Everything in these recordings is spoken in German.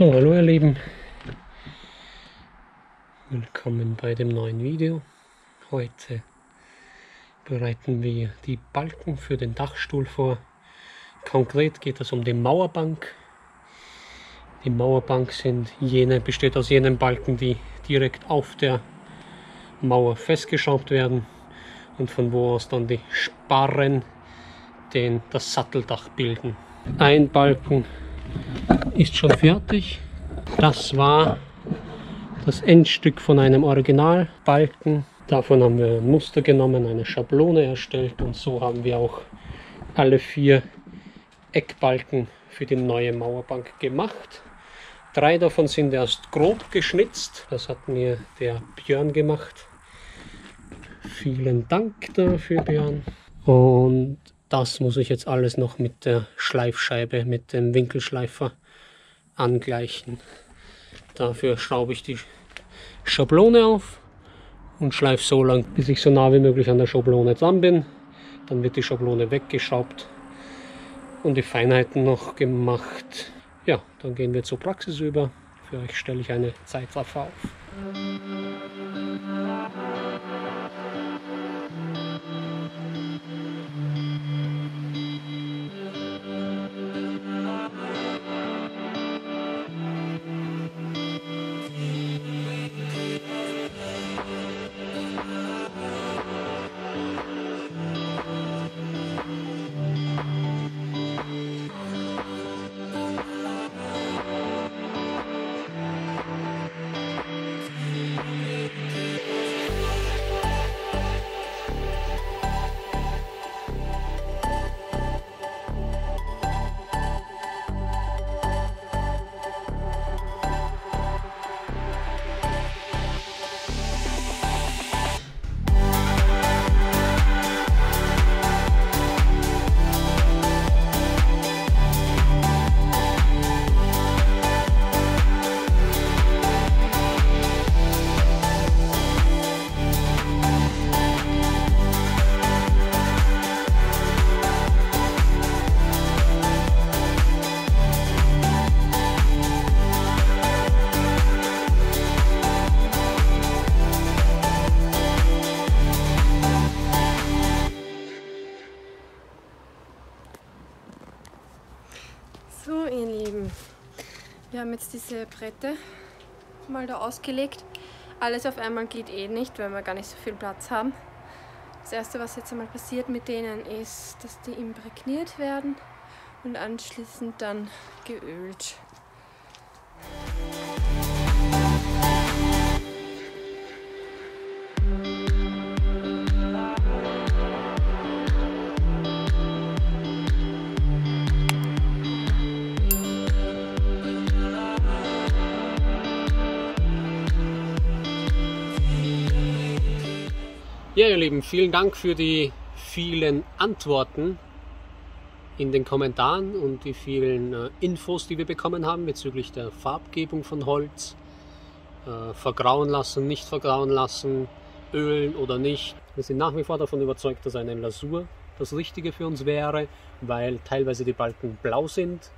So, hallo ihr Lieben, willkommen bei dem neuen Video. Heute bereiten wir die Balken für den Dachstuhl vor. Konkret geht es um die Mauerbank. Die Mauerbank besteht aus jenen Balken, die direkt auf der Mauer festgeschraubt werden und von wo aus dann die Sparren das Satteldach bilden. Ein Balken ist schon fertig. Das war das Endstück von einem Originalbalken. Davon haben wir ein Muster genommen, eine Schablone erstellt und so haben wir auch alle 4 Eckbalken für die neue Mauerbank gemacht. 3 davon sind erst grob geschnitzt. Das hat mir der Björn gemacht. Vielen Dank dafür, Björn. Und das muss ich jetzt alles noch mit der Schleifscheibe, mit dem Winkelschleifer angleichen. Dafür schraube ich die Schablone auf und schleife so lang, bis ich so nah wie möglich an der Schablone dran bin. Dann wird die Schablone weggeschraubt und die Feinheiten noch gemacht. Ja, dann gehen wir zur Praxis über. Für euch stelle ich eine Zeitraffer auf. So, ihr Lieben, wir haben jetzt diese Bretter mal da ausgelegt. Alles auf einmal geht eh nicht, weil wir gar nicht so viel Platz haben. Das erste, was jetzt einmal passiert mit denen, ist, dass die imprägniert werden und anschließend dann geölt. Ja, ihr Lieben, vielen Dank für die vielen Antworten in den Kommentaren und die vielen Infos, die wir bekommen haben bezüglich der Farbgebung von Holz. Vergrauen lassen, nicht vergrauen lassen, ölen oder nicht. Wir sind nach wie vor davon überzeugt, dass eine Lasur das Richtige für uns wäre, weil teilweise die Balken blau sind.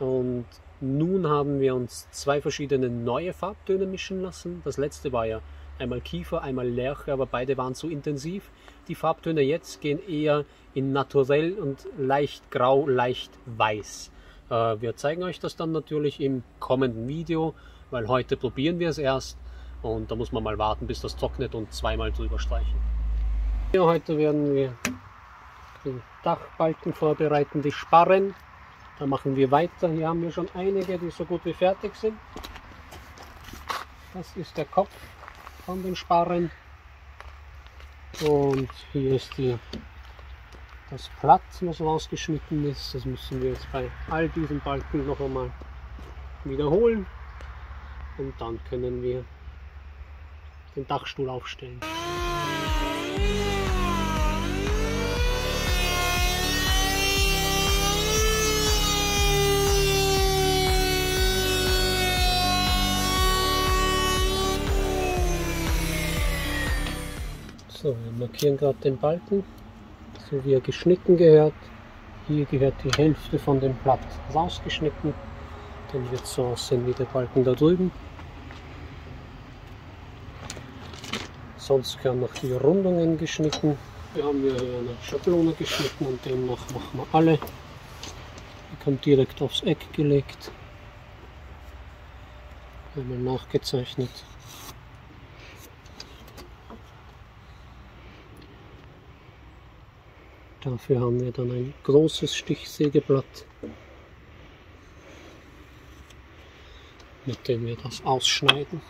Und nun haben wir uns 2 verschiedene neue Farbtöne mischen lassen. Das letzte war ja einmal Kiefer, einmal Lärche, aber beide waren zu intensiv. Die Farbtöne jetzt gehen eher in naturell und leicht grau, leicht weiß. Wir zeigen euch das dann natürlich im kommenden Video, weil heute probieren wir es erst und da muss man mal warten, bis das trocknet und zweimal drüber streichen. Ja, heute werden wir den Dachbalken vorbereiten, die Sparren. Da machen wir weiter. Hier haben wir schon einige, die so gut wie fertig sind. Das ist der Kopf von den Sparren und hier ist das Blatt, was rausgeschnitten ist. Das müssen wir jetzt bei all diesen Balken noch einmal wiederholen und dann können wir den Dachstuhl aufstellen. So, wir markieren gerade den Balken, so wie er geschnitten gehört. Hier gehört die Hälfte von dem Blatt rausgeschnitten Dann wird es so aussehen wie der Balken da drüben. Sonst werden noch die Rundungen geschnitten. Wir haben hier eine Schablone geschnitten und demnach machen wir alle. Die kommt direkt aufs Eck gelegt. Einmal nachgezeichnet. Dafür haben wir dann ein großes Stichsägeblatt, mit dem wir das ausschneiden.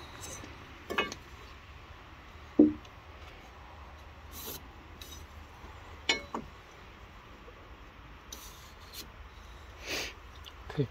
Okay.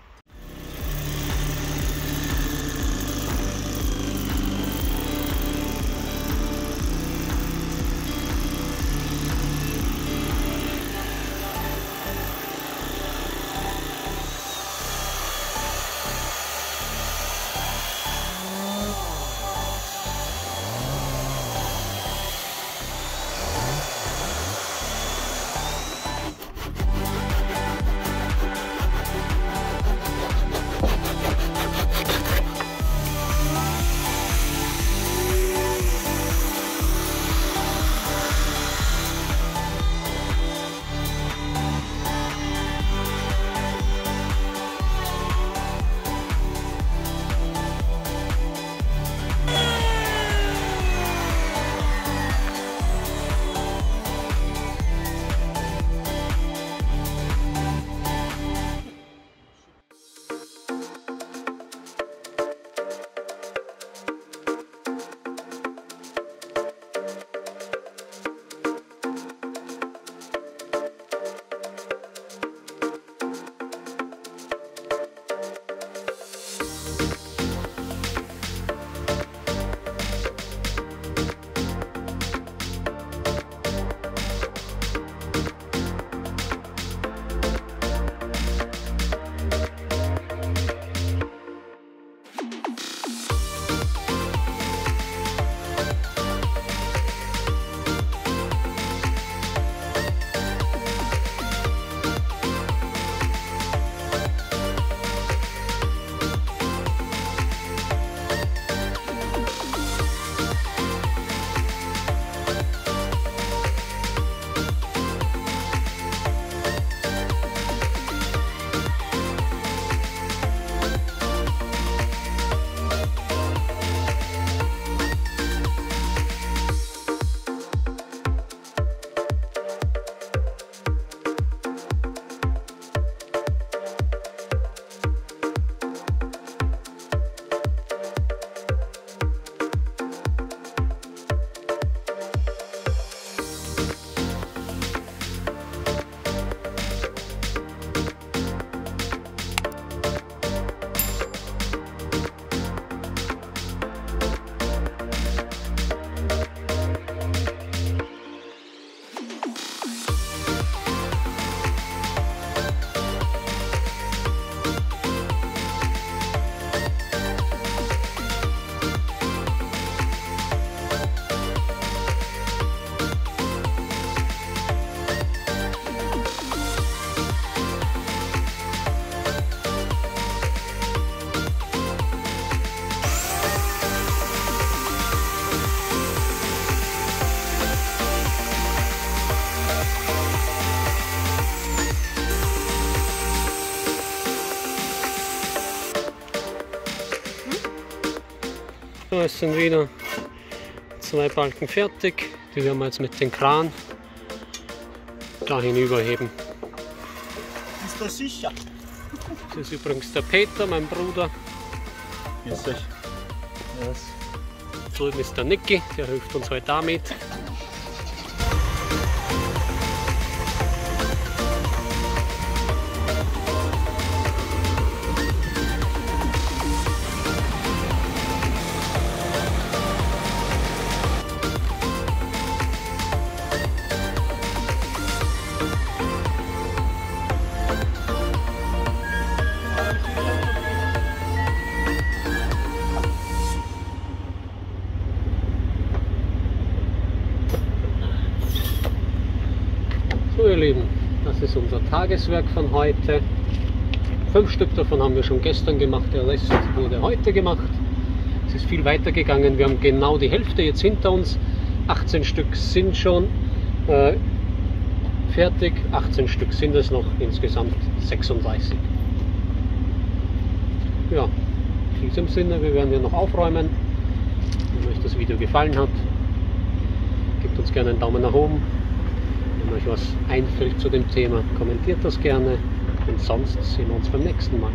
So, es sind wieder 2 Balken fertig. Die werden wir jetzt mit dem Kran da hinüberheben. Ist das sicher? Das ist übrigens der Peter, mein Bruder. Grüß euch. Yes. Drüben ist der Niki, der hilft uns heute damit. So ihr Lieben, das ist unser Tageswerk von heute. 5 Stück davon haben wir schon gestern gemacht, der Rest wurde heute gemacht. Es ist viel weiter gegangen, wir haben genau die Hälfte jetzt hinter uns. 18 Stück sind schon fertig, 18 Stück sind es noch, insgesamt 36. Ja, in diesem Sinne, wir werden hier noch aufräumen. Wenn euch das Video gefallen hat, gebt uns gerne einen Daumen nach oben. Wenn euch was einfällt zu dem Thema, kommentiert das gerne. Und sonst sehen wir uns beim nächsten Mal.